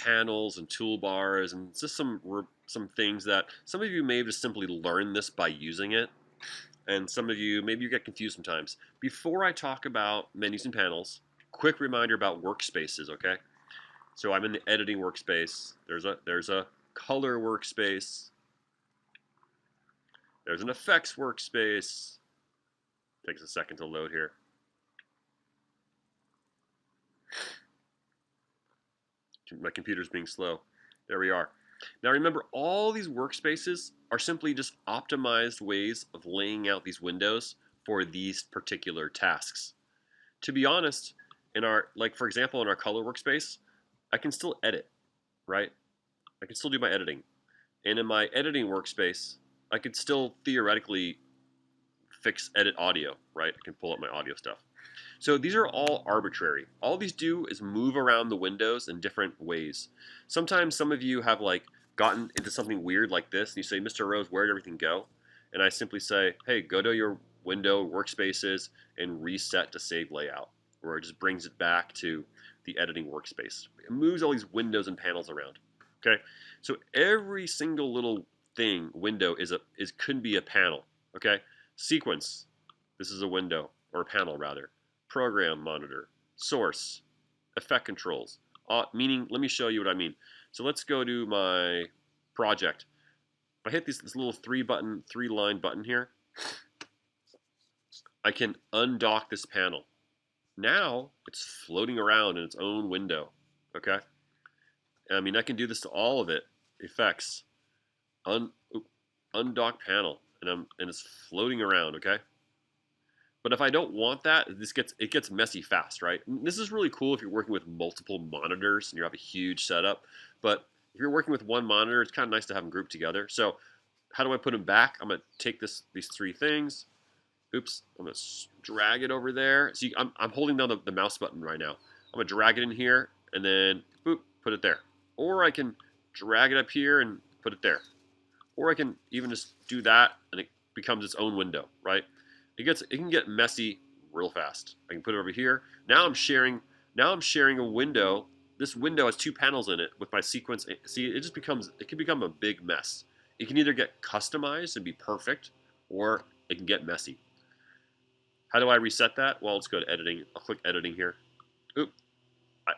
panels and toolbars and just some things that some of you may have just simply learned this by using it, and some of you maybe you get confused sometimes. Before I talk about menus and panels, quick reminder about workspaces, okay? So I'm in the editing workspace. There's a color workspace. There's an effects workspace. Takes a second to load here. My computer's being slow. There we are. Now remember, all these workspaces are simply just optimized ways of laying out these windows for these particular tasks. To be honest, like for example, in our color workspace, I can still edit, right? I can still do my editing. And in my editing workspace, I could still theoretically edit audio, right? I can pull up my audio stuff. So these are all arbitrary. All these do is move around the windows in different ways. Sometimes some of you have like gotten into something weird like this, and you say, Mr. Rose, where did everything go? And I simply say, hey, go to your window, workspaces, and reset to save layout, where it just brings it back to the editing workspace. It moves all these windows and panels around. Okay, so every single little window could be a panel. Okay, sequence. This is a window or a panel rather. Program monitor, source, effect controls. Meaning, let me show you what I mean. So let's go to my project. If I hit this little three line button here, I can undock this panel. Now it's floating around in its own window. Okay. I mean, I can do this to all of it. Effects, undock panel, and it's floating around. Okay. But if I don't want that, it gets messy fast, right? And this is really cool if you're working with multiple monitors and you have a huge setup. But if you're working with one monitor, it's kind of nice to have them grouped together. So how do I put them back? I'm going to take these three things. Oops, I'm going to drag it over there. See, I'm holding down the mouse button right now. I'm going to drag it in here and then boop, put it there. Or I can drag it up here and put it there. Or I can even just do that and it becomes its own window, right? It can get messy real fast. I can put it over here. Now I'm sharing a window. This window has two panels in it with my sequence. See, it can become a big mess. It can either get customized and be perfect, or it can get messy. How do I reset that? Well, let's go to editing. I'll click editing here. Oop.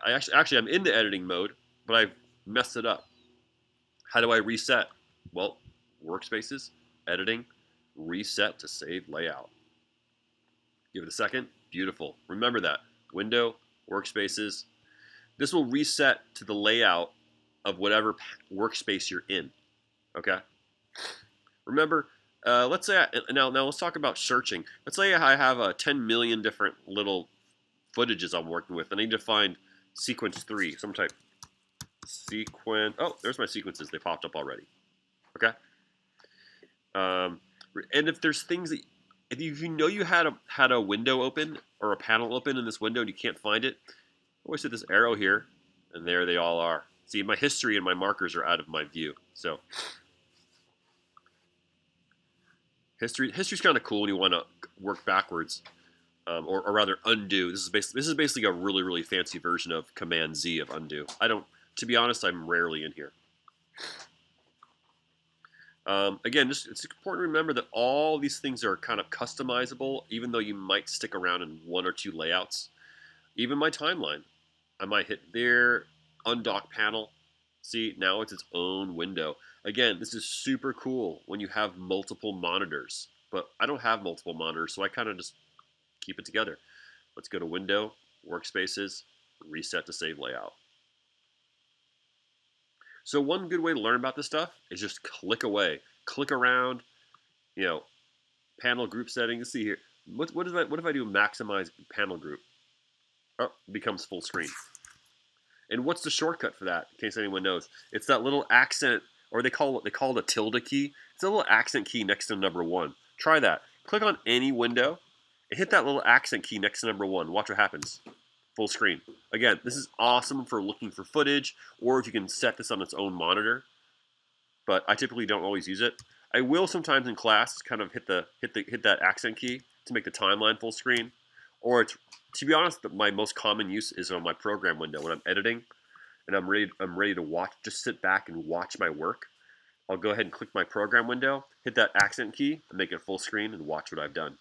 I actually I'm in the editing mode, but I've messed it up. How do I reset? Well, workspaces, editing, reset to save layout. Give it a second. Beautiful. Remember that. Window, workspaces. This will reset to the layout of whatever workspace you're in. Okay? Remember, let's say, now let's talk about searching. Let's say I have 10 million different little footages I'm working with, and I need to find sequence 3. Some type sequence. Oh, there's my sequences. They popped up already. Okay? And if there's things that if you know you had a window open or a panel open in this window and you can't find it, always hit this arrow here, and there they all are. See, my history and my markers are out of my view. So history's kind of cool when you want to work backwards, or rather undo. This is basically a really fancy version of Command Z of undo. To be honest, I'm rarely in here. Again, it's important to remember that all these things are kind of customizable, even though you might stick around in one or two layouts. Even my timeline, I might hit there, undock panel. See, now it's its own window. Again, this is super cool when you have multiple monitors, but I don't have multiple monitors, so I kind of just keep it together. Let's go to Window, Workspaces, Reset to save layout. So one good way to learn about this stuff is just click away, click around, panel group settings. Let's see here. What if I do maximize panel group? Oh, it becomes full screen. And what's the shortcut for that? In case anyone knows, it's that little accent, or they call it a tilde key. It's a little accent key next to number 1. Try that. Click on any window and hit that little accent key next to number 1. Watch what happens. Full screen. Again, this is awesome for looking for footage, or if you can set this on its own monitor. But I typically don't always use it. I will sometimes in class kind of hit that accent key to make the timeline full screen. Or to be honest, my most common use is on my program window when I'm editing, and I'm ready to watch, just sit back and watch my work, I'll go ahead and click my program window, hit that accent key, and make it full screen and watch what I've done.